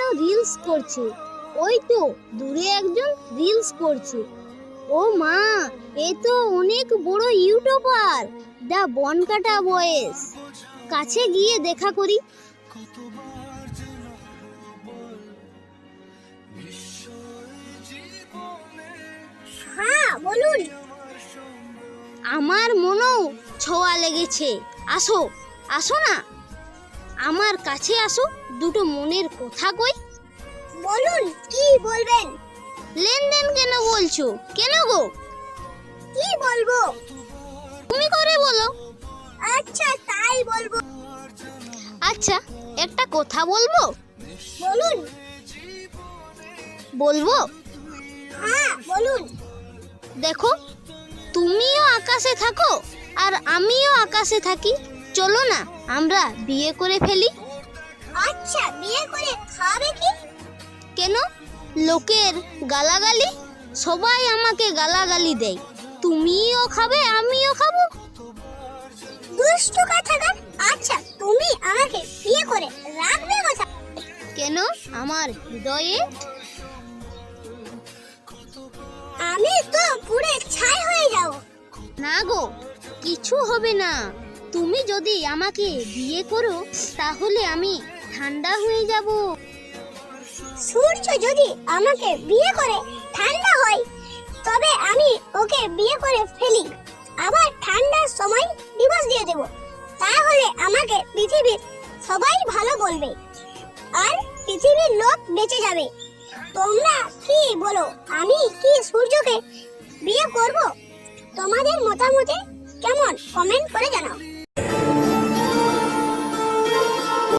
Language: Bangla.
কেউ রিলস করছে, ওই তো দূরে একজন রিলস করছে। ও মা, এ তো অনেক বড় ইউটিউবার, দা বনকাটা বয়েস। কাছে গিয়ে দেখা করি। হ্যাঁ বলুন। আমার মনও ছোঁয়া লেগেছে। আসো আসো না, আমার কাছে আসো, দুটো মনের কথা কই। বলুন, কি বলবেন? লেনদেন কেন বলছো? কেন গো? কি বলবো? তুমি করে বলো। আচ্ছা তাই বলবো। আচ্ছা, একটা কথা বলবো। বলুন। বলবো? হ্যাঁ বলুন। দেখো, তুমিও আকাশে থাকো আর আমিও আকাশে থাকি, চলো না আমরা বিয়ে করে ফেলি। আচ্ছা, বিয়ে করে খাবে কি? কেন? লোকের গালাগালি, সবাই আমাকে গালাগালি দেয়, তুমিও খাবে আমিও খাবো। দুষ্টু কথাকার। আচ্ছা, তুমি আমাকে বিয়ে করে রাখবে কথা? কেন? আমার হৃদয়ে আমি তো পুরো ছাই হয়ে যাব। না গো, কিছু হবে না। তুমি যদি আমাকে বিয়ে করো তাহলে আমি ঠান্ডা হয়ে যাব। সূর্য যদি আমাকে বিয়ে করে ঠান্ডা হয়, তবে আমি ওকে বিয়ে করে ফেলি, আবার ঠান্ডার সময় ডিভোর্স দিয়ে দেব। তাহলে আমাকে পৃথিবীর সবাই ভালো বলবে আর পৃথিবীর লোক বেঁচে যাবে। তোমরা কি বলো, আমি কি সূর্যকে বিয়ে করব? তোমাদের মতামতে কেমন কমেন্ট করে জানাও।